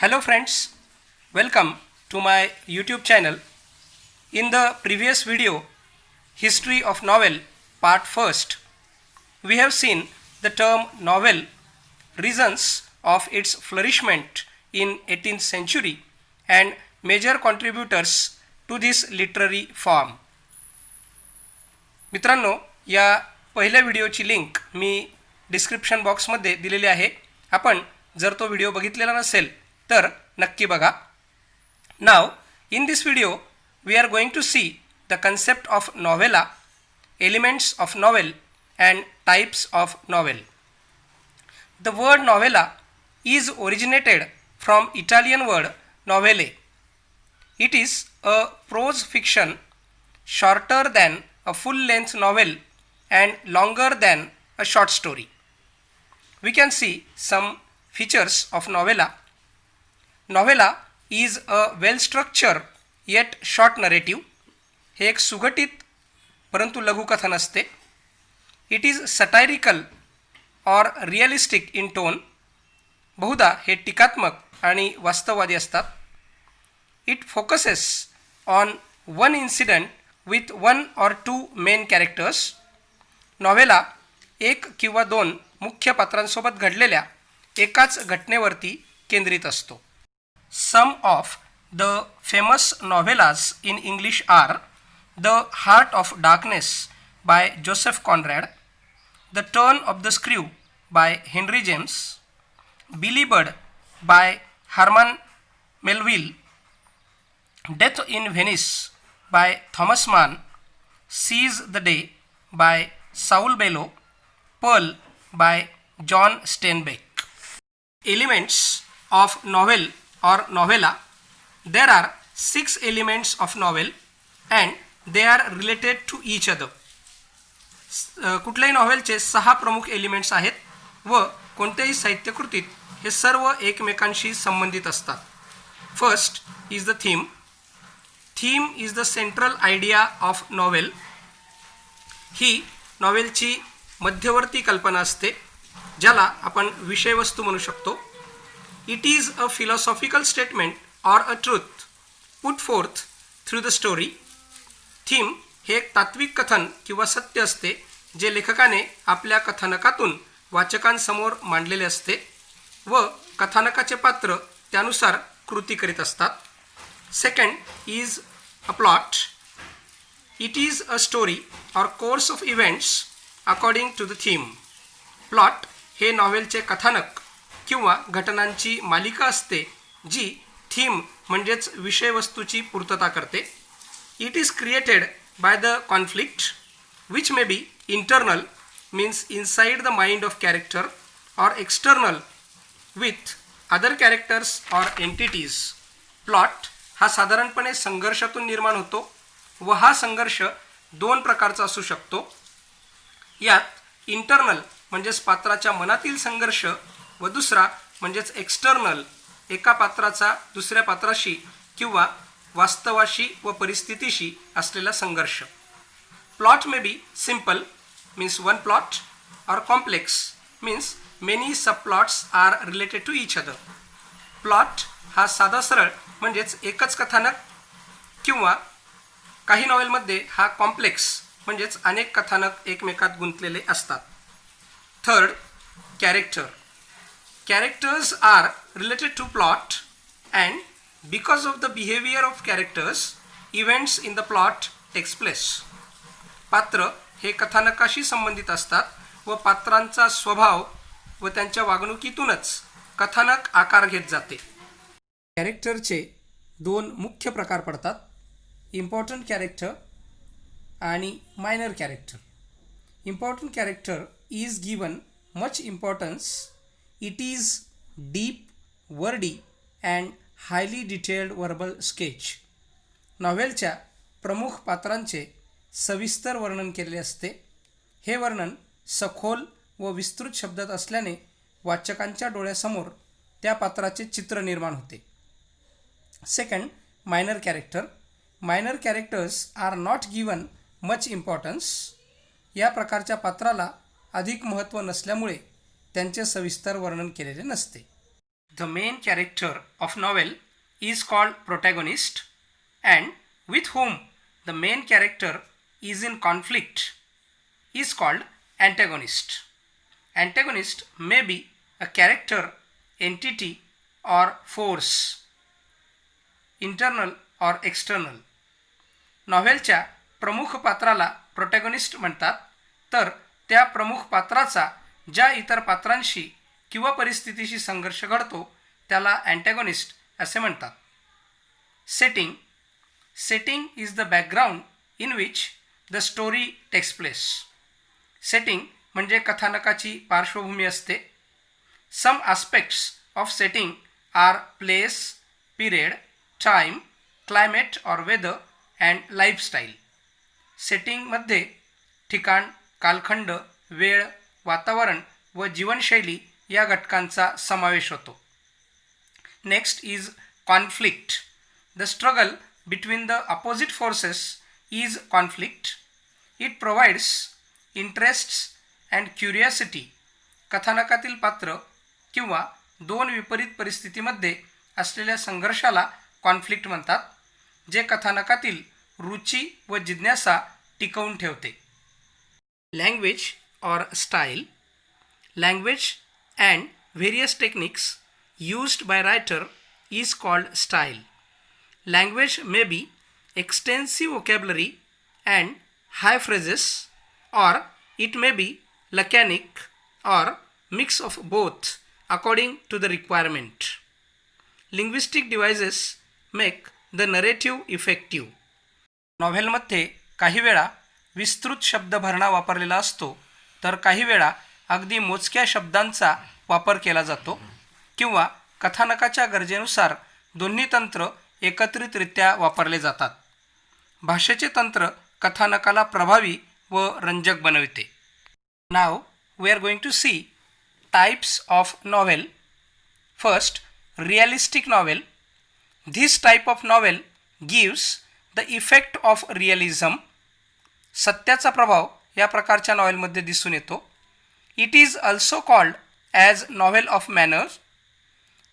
Hello friends, welcome to my YouTube channel. In the previous video, History of Novel Part 1st, we have seen the term novel, reasons of its flourishment in 18th century and major contributors to this literary form. मित्रांनो, या पहिल्या व्हिडिओची link मी description बॉक्समध्ये दिलेली आहे. आपण जर तो video बघितलेला नसेल तर नक्की बघा. Now in this video we are going to see the concept of novella, elements of novel and types of novel. The word novella is originated from Italian word novelle. It is a prose fiction shorter than a full-length novel and longer than a short story. We can see some features of novella. Novella is a well-structured yet short narrative. हे एक सुगठित परंतु लघुकथन असते. It is satirical or realistic in tone. बहुधा हे टीकात्मक आणि वास्तववादी असतात. It focuses on one incident with one or two main characters. Novella एक किंवा दोन मुख्य पात्रांसोबत घडलेल्या एकाच घटनेवरती केंद्रित असतो. Some of the famous novellas in English are The Heart of Darkness by Joseph Conrad, The Turn of the Screw by Henry James, Billy Budd by Herman Melville, Death in Venice by Thomas Mann, Seize the Day by Saul Bellow, Pearl by John Steinbeck. Elements of novel or novella. There are 6 elements of novel and they are related to each other. कुठल्याही नॉव्हेलचे 6 प्रमुख elements आहेत व कोणत्याही साहित्यकृतीत हे सर्व एकमेकांशी संबंधित असतात. First is the theme. Theme is the central idea of novel. ही नॉवेलची मध्यवर्ती कल्पना असते ज्याला आपण विषयवस्तू म्हणू शकतो. It is a philosophical statement or a truth put forth through the story. Theme हे एक तात्विक कथन किंवा सत्य असते जे लेखकाने आपल्या कथानकातून वाचकांसमोर मांडलेले असते व कथानकाचे पात्र त्यानुसार कृती करीत असतात. Second is a plot. It is a story or course of events according to the theme. Plot हे नॉवेलचे कथानक किंवा घटनांची मालिका असते जी थीम म्हणजेच विषयवस्तूची पूर्तता करते. It is created by the conflict which may be internal, means inside the mind of character, or external with other characters or entities. Plot हा साधारणपणे संघर्षातून निर्माण होतो व हा संघर्ष 2 प्रकारचा असू शकतो. यात इंटरनल म्हणजेच पात्राच्या मनातील संघर्ष व दुसरा म्हणजेच एक्सटर्नल एका पात्राचा दुसऱ्या पात्राशी किंवा वास्तवाशी व परिस्थितीशी असलेला संघर्ष. Plot may be simple means one plot और complex means many sub plots are related to each other. Plot हा साधा सरळ म्हणजेच एकच कथानक किंवा काही नॉवेलमध्ये हा कॉम्प्लेक्स म्हणजेच अनेक कथानक एकमेकात गुंतलेले असतात. Third, character. Characters are related to plot and because of the behavior of characters, events in the plot takes place. पात्र हे कथानकाशी संबंधित असतात व पात्रांचा स्वभाव व त्यांच्या वागणुकीतूनच कथानक आकार घेत जाते. कॅरेक्टरचे 2 मुख्य प्रकार पडतात. इम्पॉर्टंट कॅरेक्टर आणि minor character. Important character is given much importance. It is deep, wordy and highly detailed verbal sketch. नॉव्हेलच्या प्रमुख पात्रांचे सविस्तर वर्णन केलेले असते. हे वर्णन सखोल व विस्तृत शब्दात असल्याने वाचकांच्या डोळ्यासमोर त्या पात्राचे चित्र निर्माण होते. Second, minor character. Minor characters are not given much importance. या प्रकारच्या पात्राला अधिक महत्त्व नसल्यामुळे त्यांचे सविस्तर वर्णन केलेले नसते. The main character of novel is called protagonist, and with whom the main character is in conflict is called antagonist. Antagonist may be a character, entity or force, internal or external. नॉव्हेलच्या प्रमुख पात्राला protagonist म्हणतात, तर त्या प्रमुख पात्राचा ज्या इतर पात्रांशी किंवा परिस्थितीशी संघर्ष घडतो त्याला अँटॅगॉनिस्ट असे म्हणतात. Setting. Setting is the background in which the story takes place. Setting म्हणजे कथानकाची पार्श्वभूमी असते. Some aspects of setting are place, period, time, climate or weather and lifestyle. सेटिंगमध्ये ठिकाण, कालखंड, वेळ, वातावरण व जीवनशैली या घटकांचा समावेश होतो. Next is conflict. The struggle between the opposite forces is conflict. It provides interests and curiosity. कथानकातील पात्र किंवा दोन विपरीत परिस्थितीमध्ये असलेल्या संघर्षाला कॉन्फ्लिक्ट म्हणतात, जे कथानकातील रुची व जिज्ञासा टिकवून ठेवते. लँग्वेज और style. Language and various techniques used by writer is called style. Language may be extensive vocabulary and high phrases, or it may be laconic or mix of both according to the requirement. Linguistic devices make the narrative effective. नॉव्हेलमध्ये काही वेळा विस्तृत शब्दभरणा वापरलेला असतो, तर काही वेळा अगदी मोजक्या शब्दांचा वापर केला जातो किंवा कथानकाच्या गरजेनुसार दोन्ही तंत्र एकत्रितरित्या वापरले जातात. भाषेचे तंत्र कथानकाला प्रभावी व रंजक बनविते. Now we are going to see types of novel. First, realistic novel. This type of novel gives the effect of realism. सत्याचा प्रभाव या प्रकारच्या नॉव्हेलमध्ये दिसून येतो. It is also called as novel of manners.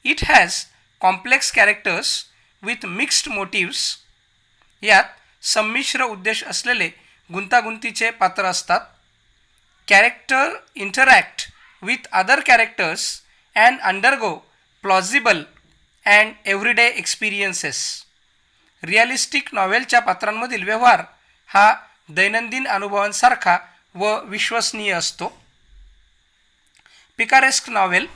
It has complex characters with mixed motives. यात संमिश्र उद्देश असलेले गुंतागुंतीचे पात्र असतात. Character interact with other characters and undergo plausible and everyday experiences. Realistic नॉव्हेलच्या पात्रांमधील व्यवहार हा दैनंदिन अनुभवांसारखा व विश्वसनीय असतो. Picaresque novel.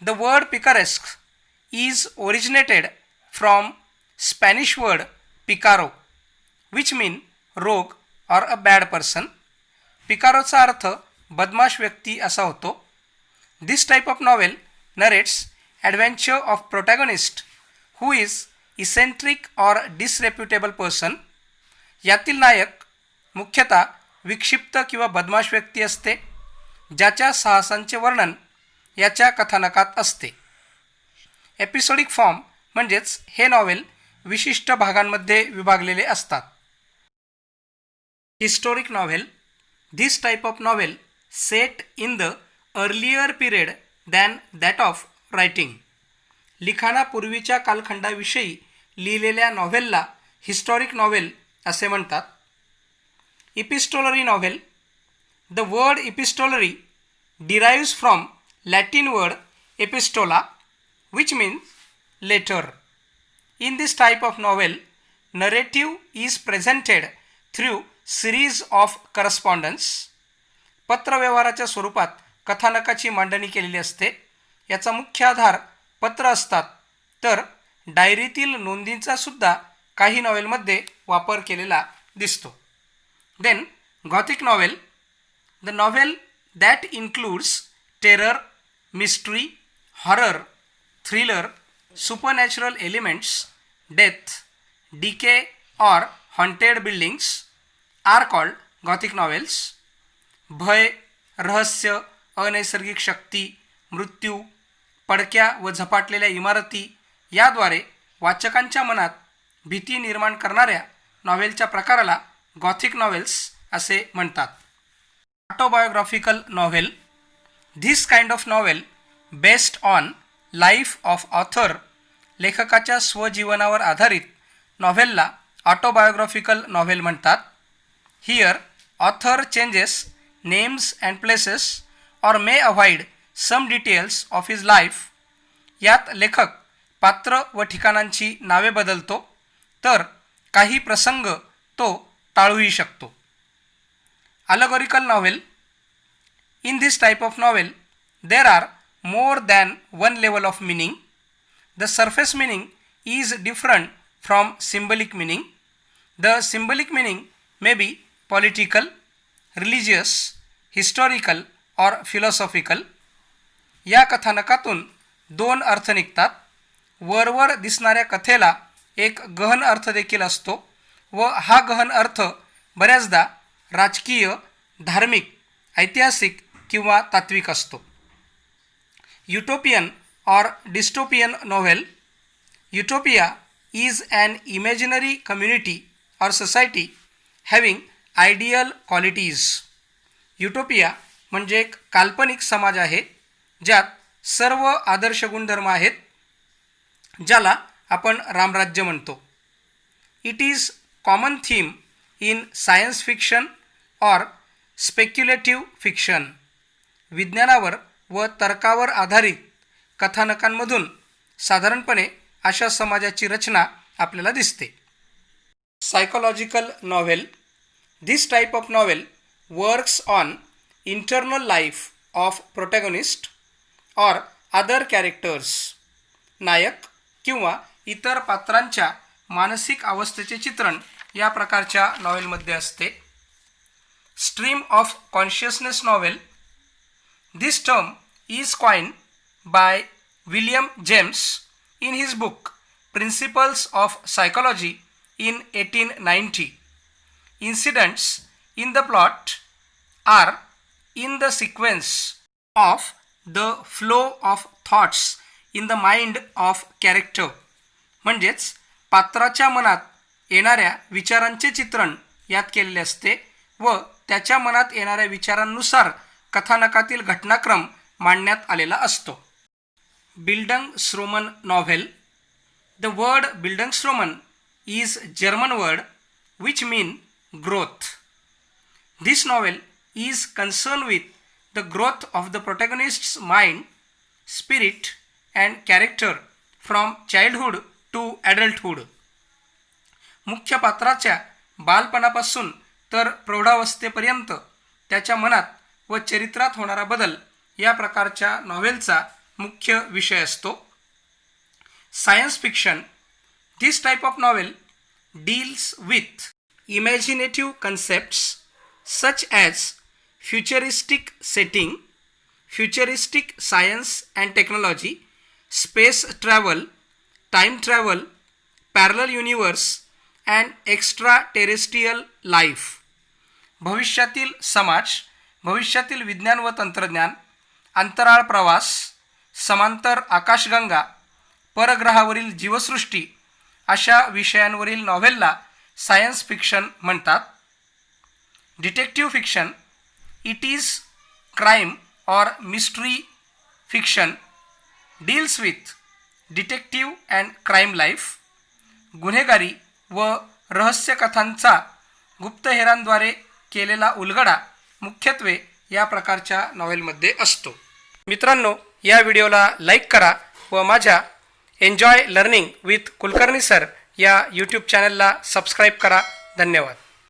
The word picaresque is originated from Spanish word picaro, which mean rogue or a bad person. पिकारोचा अर्थ बदमाश व्यक्ती असा होतो. This type of novel narrates adventure of protagonist who is eccentric or disreputable person. यातील नायक मुख्यतः विक्षिप्त किंवा बदमाश व्यक्ती असते, ज्याच्या साहसांचे वर्णन याच्या कथानकात असते. एपिसोडिक फॉर्म म्हणजेच हे नॉव्हेल विशिष्ट भागांमध्ये विभागलेले असतात. Historic novel. This type of novel set in the earlier period than that of writing. लिखाणापूर्वीच्या कालखंडाविषयी लिहिलेल्या नॉव्हेलला हिस्टॉरिक नॉव्हेल असे म्हणतात. Epistolary novel. The word epistolary derives from Latin word epistola, which means letter. In this type of novel, narrative is presented through series of correspondence. पत्रव्यवहाराच्या स्वरूपात कथानकाची मांडणी केलेली असते. याचा मुख्य आधार पत्र असतात, तर डायरीतील नोंदींचा सुद्धा काही नॉव्हेलमध्ये वापर केलेला दिसतो. Then Gothic novel. The novel that includes terror, mystery, horror, thriller, supernatural elements, death, decay or haunted buildings are called Gothic novels. भय, रहस्य, अनैसर्गिक शक्ती, मृत्यू, पडक्या व झपाटलेल्या इमारती याद्वारे वाचकांच्या मनात भीती निर्माण करणाऱ्या नॉव्हेलच्या प्रकाराला गॉथिक नॉव्हेल्स असे म्हणतात. Autobiographical novel. This kind of novel based on life of author लेखकाच्या स्वजीवनावर आधारित नॉव्हेलला ऑटोबायोग्राफिकल नॉव्हेल म्हणतात. Here author changes names and places or may avoid some details of his life. यात लेखक पात्र व ठिकाणांची नावे बदलतो तर काही प्रसंग तो टाळूही शकतो. अलेगोरिकल novel. In this type of novel, there are more than one level of meaning. The surface meaning is different from symbolic meaning. The symbolic meaning may be political, religious, historical or philosophical. या कथानकातून दोन अर्थ निघतात. वरवर दिसणाऱ्या कथेला एक गहन अर्थ देखील असतो व हा गहन अर्थ बऱ्याचदा राजकीय, धार्मिक, ऐतिहासिक किंवा तात्विक असतो. Utopian or dystopian novel. Utopia is an imaginary community or society having ideal qualities. Utopia म्हणजे एक काल्पनिक समाज आहे ज्यात सर्व आदर्श गुणधर्म आहेत, ज्याला आपण रामराज्य म्हणतो. It is common theme in science fiction और स्पेक्युलेटिव्ह फिक्शन. विज्ञानावर व तर्कावर आधारित कथानकांमधून साधारणपणे अशा समाजाची रचना आपल्याला दिसते. Psychological novel. This type of novel works on internal life of protagonist or other characters. नायक किंवा इतर पात्रांच्या मानसिक अवस्थेचे चित्रण या प्रकारच्या नॉव्हेलमध्ये असते. Stream of consciousness novel. This term is coined by William James in his book Principles of Psychology in 1890. Incidents in the plot are in the sequence of the flow of thoughts in the mind of character. म्हणजेच पात्राच्या मनात येणाऱ्या विचारांचे चित्रण यात केलेले असते व त्याच्या मनात येणाऱ्या विचारांनुसार कथानकातील घटनाक्रम मांडण्यात आलेला असतो. Bildungsroman novel. The word bildungsroman is German word which mean growth. This novel is concern with the growth of the protagonist's mind, spirit and character from childhood to adulthood. मुख्य पात्राच्या बालपणापासून तर प्रौढावस्थेपर्यंत त्याच्या मनात व चरित्रात होणारा बदल या प्रकारच्या नॉव्हेलचा मुख्य विषय असतो. Science fiction. This type of novel deals with imaginative concepts such as futuristic setting, futuristic science and technology, space travel, time travel, parallel universe and extra terrestrial life. भविष्यातील समाज, भविष्यातील विज्ञान व तंत्रज्ञान, अंतराळ प्रवास, समांतर आकाशगंगा, परग्रहावरील जीवसृष्टी अशा विषयांवरील नॉव्हेलला सायन्स फिक्शन म्हणतात. Detective fiction. It is crime or mystery fiction, deals with detective and crime life. गुन्हेगारी व रहस्यकथांचा गुप्तहेरांद्वारे केलेला उलगडा मुख्यत्वे या प्रकारच्या नॉव्हेलमध्ये असतो. मित्रांनो, या व्हिडिओला लाईक करा व माझ्या enjoy learning with Kulkarni sir या यूट्यूब चॅनलला सबस्क्राईब करा. धन्यवाद.